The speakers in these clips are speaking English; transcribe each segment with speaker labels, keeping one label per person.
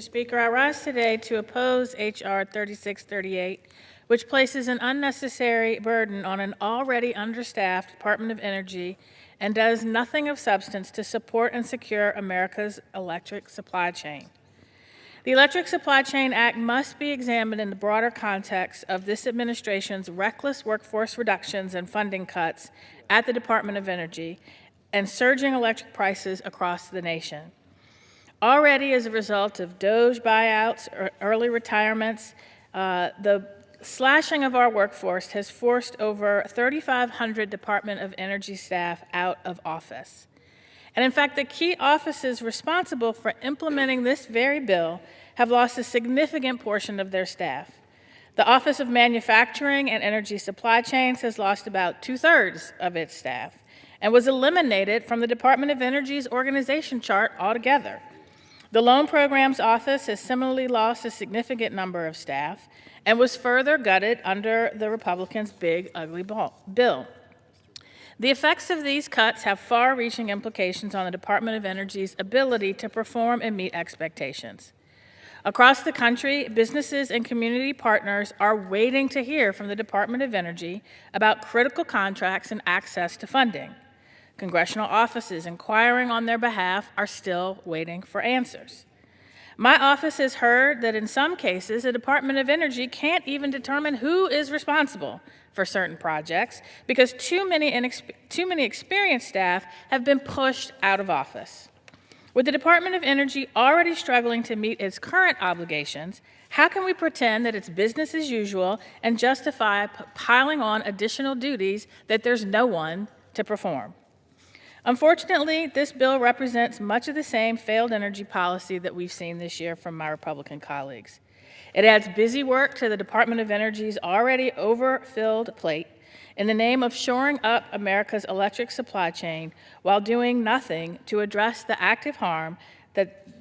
Speaker 1: Speaker, I rise today to oppose H.R. 3638, which places an unnecessary burden on an already understaffed Department of Energy and does nothing of substance to support and secure America's electric supply chain. The Electric Supply Chain Act must be examined in the broader context of this administration's reckless workforce reductions and funding cuts at the Department of Energy and surging electric prices across the nation. Already, as a result of DOGE buyouts or early retirements, the slashing of our workforce has forced over 3,500 Department of Energy staff out of office. And in fact, the key offices responsible for implementing this very bill have lost a significant portion of their staff. The Office of Manufacturing and Energy Supply Chains has lost about 2/3 of its staff and was eliminated from the Department of Energy's organization chart altogether. The Loan Programs Office has similarly lost a significant number of staff and was further gutted under the Republicans' big, ugly bill. The effects of these cuts have far-reaching implications on the Department of Energy's ability to perform and meet expectations. Across the country, businesses and community partners are waiting to hear from the Department of Energy about critical contracts and access to funding. Congressional offices inquiring on their behalf are still waiting for answers. My office has heard that in some cases, the Department of Energy can't even determine who is responsible for certain projects because too many experienced staff have been pushed out of office. With the Department of Energy already struggling to meet its current obligations, how can we pretend that it's business as usual and justify piling on additional duties that there's no one to perform? Unfortunately, this bill represents much of the same failed energy policy that we've seen this year from my Republican colleagues. It adds busy work to the Department of Energy's already overfilled plate in the name of shoring up America's electric supply chain while doing nothing to address the active harm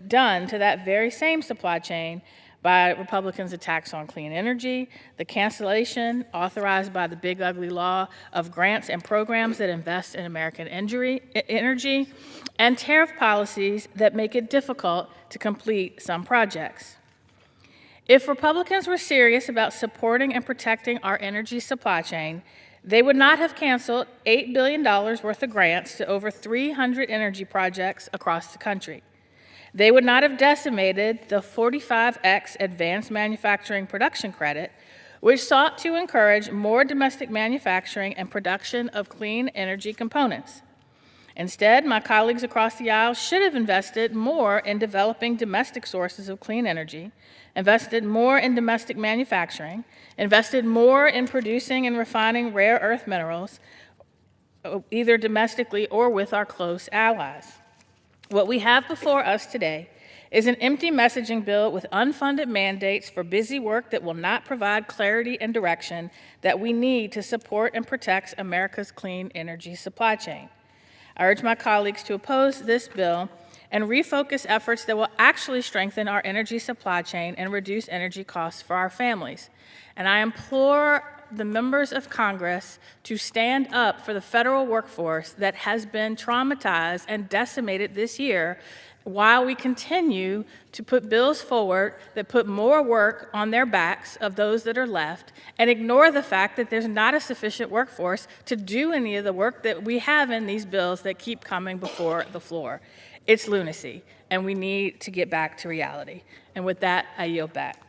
Speaker 1: done to that very same supply chain by Republicans' attacks on clean energy, the cancellation authorized by the big ugly law of grants and programs that invest in American energy, and tariff policies that make it difficult to complete some projects. If Republicans were serious about supporting and protecting our energy supply chain, they would not have canceled $8 billion worth of grants to over 300 energy projects across the country. They would not have decimated the 45X Advanced Manufacturing Production Credit, which sought to encourage more domestic manufacturing and production of clean energy components. Instead, my colleagues across the aisle should have invested more in developing domestic sources of clean energy, invested more in domestic manufacturing, invested more in producing and refining rare earth minerals, either domestically or with our close allies. What we have before us today is an empty messaging bill with unfunded mandates for busy work that will not provide clarity and direction that we need to support and protect America's clean energy supply chain. I urge my colleagues to oppose this bill and refocus efforts that will actually strengthen our energy supply chain and reduce energy costs for our families. And I implore the members of Congress to stand up for the federal workforce that has been traumatized and decimated this year while we continue to put bills forward that put more work on their backs of those that are left and ignore the fact that there's not a sufficient workforce to do any of the work that we have in these bills that keep coming before the floor. It's lunacy, and we need to get back to reality. And with that, I yield back.